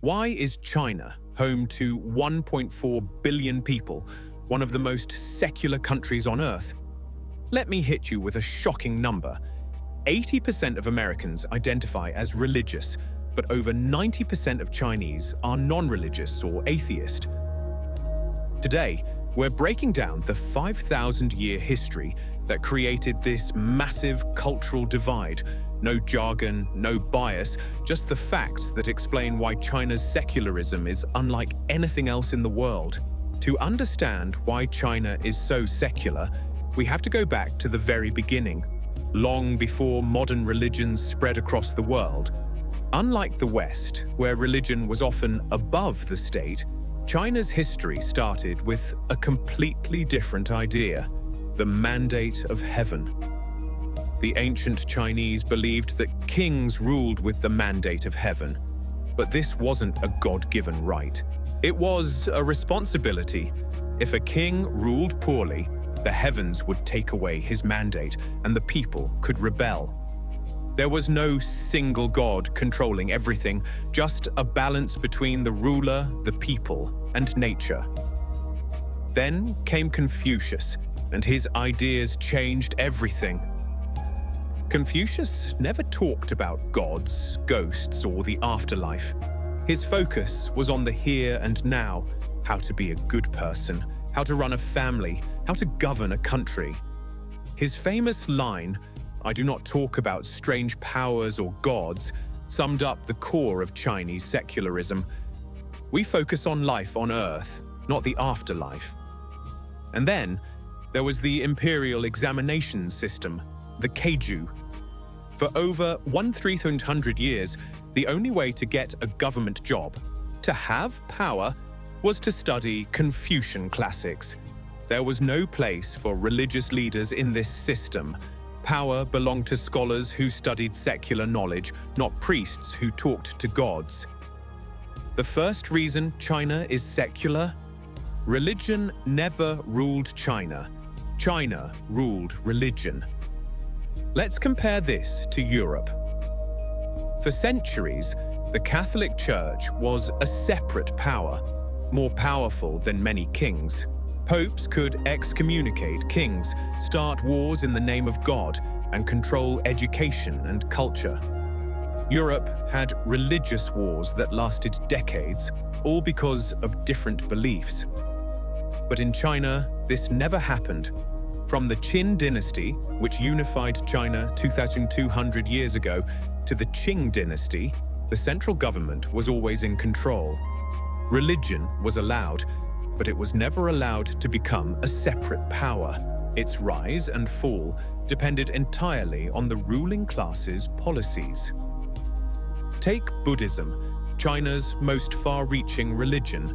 Why is China, home to 1.4 billion people, one of the most secular countries on Earth? Let me hit you with a shocking number. 80% of Americans identify as religious, but over 90% of Chinese are non-religious or atheist. Today, we're breaking down the 5,000-year history that created this massive cultural divide. No jargon, no bias, just the facts that explain why China's secularism is unlike anything else in the world. To understand why China is so secular, we have to go back to the very beginning, long before modern religions spread across the world. Unlike the West, where religion was often above the state, China's history started with a completely different idea: the mandate of heaven. The ancient Chinese believed that kings ruled with the mandate of heaven. But this wasn't a God-given right. It was a responsibility. If a king ruled poorly, the heavens would take away his mandate and the people could rebel. There was no single God controlling everything, just a balance between the ruler, the people, and nature. Then came Confucius, and his ideas changed everything. Confucius never talked about gods, ghosts, or the afterlife. His focus was on the here and now, how to be a good person, how to run a family, how to govern a country. His famous line, "I do not talk about strange powers or gods," summed up the core of Chinese secularism. We focus on life on Earth, not the afterlife. And then there was the imperial examination system, the Keiju. For over 1,300 years, the only way to get a government job, to have power, was to study Confucian classics. There was no place for religious leaders in this system. Power belonged to scholars who studied secular knowledge, not priests who talked to gods. The first reason China is secular? Religion never ruled China. China ruled religion. Let's compare this to Europe. For centuries, the Catholic Church was a separate power, more powerful than many kings. Popes could excommunicate kings, start wars in the name of God, and control education and culture. Europe had religious wars that lasted decades, all because of different beliefs. But in China, this never happened. From the Qin dynasty, which unified China 2,200 years ago, to the Qing dynasty, the central government was always in control. Religion was allowed, but it was never allowed to become a separate power. Its rise and fall depended entirely on the ruling class's policies. Take Buddhism, China's most far-reaching religion.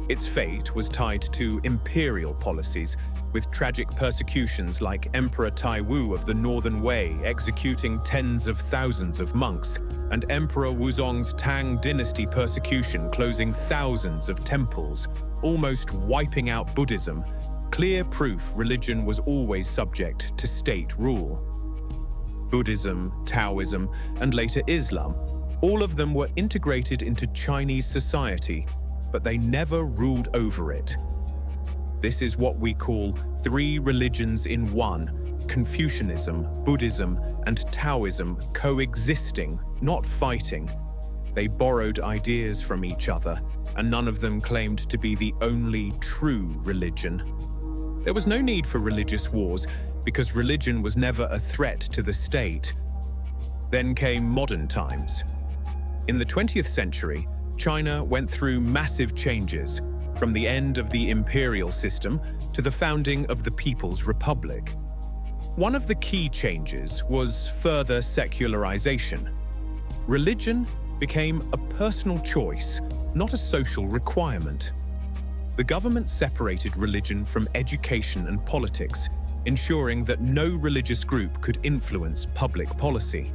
Its fate was tied to imperial policies, with tragic persecutions like Emperor Taiwu of the Northern Wei executing tens of thousands of monks, and Emperor Wuzong's Tang dynasty persecution closing thousands of temples, almost wiping out Buddhism. Clear proof religion was always subject to state rule. Buddhism, Taoism, and later Islam, all of them were integrated into Chinese society, but they never ruled over it. This is what we call three religions in one: Confucianism, Buddhism, and Taoism coexisting, not fighting. They borrowed ideas from each other, and none of them claimed to be the only true religion. There was no need for religious wars because religion was never a threat to the state. Then came modern times. In the 20th century, China went through massive changes, from the end of the imperial system to the founding of the People's Republic. One of the key changes was further secularization. Religion became a personal choice, not a social requirement. The government separated religion from education and politics, ensuring that no religious group could influence public policy.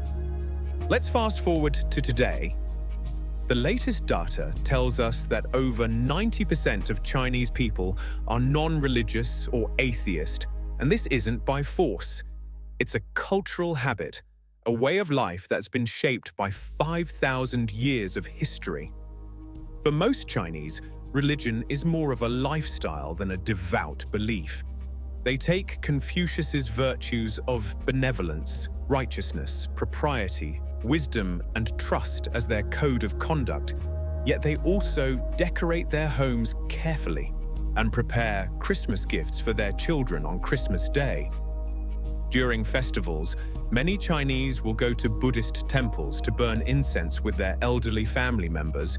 Let's fast forward to today. The latest data tells us that over 90% of Chinese people are non-religious or atheist, and this isn't by force. It's a cultural habit, a way of life that's been shaped by 5,000 years of history. For most Chinese, religion is more of a lifestyle than a devout belief. They take Confucius's virtues of benevolence, righteousness, propriety, wisdom, and trust as their code of conduct, yet they also decorate their homes carefully and prepare Christmas gifts for their children on Christmas Day. During festivals, many Chinese will go to Buddhist temples to burn incense with their elderly family members,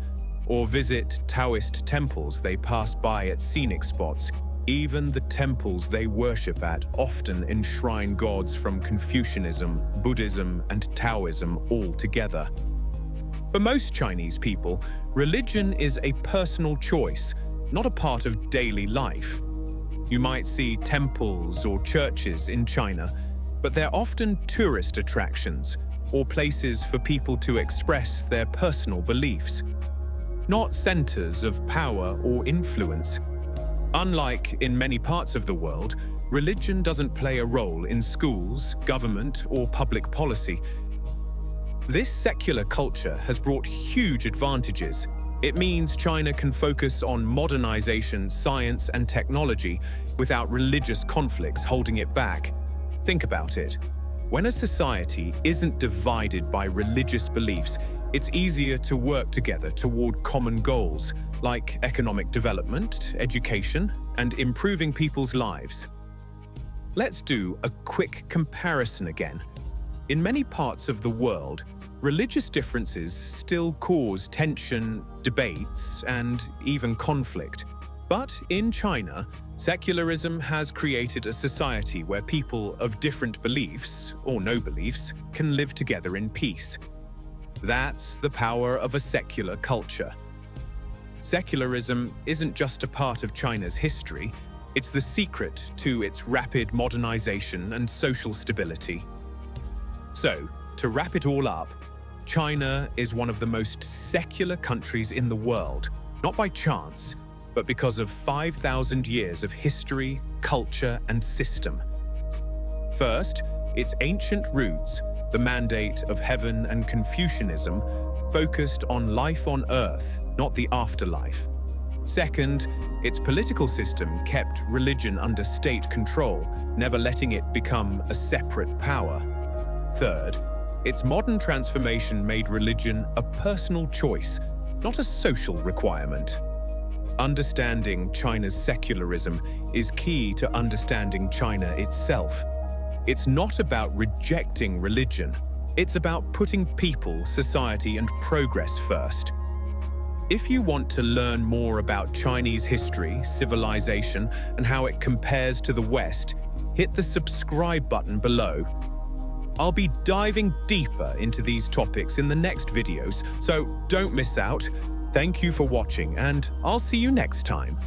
or visit Taoist temples they pass by at scenic spots. Even the temples they worship at often enshrine gods from Confucianism, Buddhism, and Taoism all together. For most Chinese people, religion is a personal choice, not a part of daily life. You might see temples or churches in China, but they're often tourist attractions or places for people to express their personal beliefs, not centers of power or influence. Unlike in many parts of the world, religion doesn't play a role in schools, government, or public policy. This secular culture has brought huge advantages. It means China can focus on modernization, science, and technology without religious conflicts holding it back. Think about it. When a society isn't divided by religious beliefs, it's easier to work together toward common goals, like economic development, education, and improving people's lives. Let's do a quick comparison again. In many parts of the world, religious differences still cause tension, debates, and even conflict. But in China, secularism has created a society where people of different beliefs, or no beliefs, can live together in peace. That's the power of a secular culture. Secularism isn't just a part of China's history, it's the secret to its rapid modernization and social stability. So, to wrap it all up, China is one of the most secular countries in the world, not by chance, but because of 5,000 years of history, culture, and system. First, its ancient roots, the mandate of heaven and Confucianism, focused on life on earth, not the afterlife. Second, its political system kept religion under state control, never letting it become a separate power. Third, its modern transformation made religion a personal choice, not a social requirement. Understanding China's secularism is key to understanding China itself. It's not about rejecting religion. It's about putting people, society, and progress first. If you want to learn more about Chinese history, civilization, and how it compares to the West, hit the subscribe button below. I'll be diving deeper into these topics in the next videos, so don't miss out. Thank you for watching, and I'll see you next time.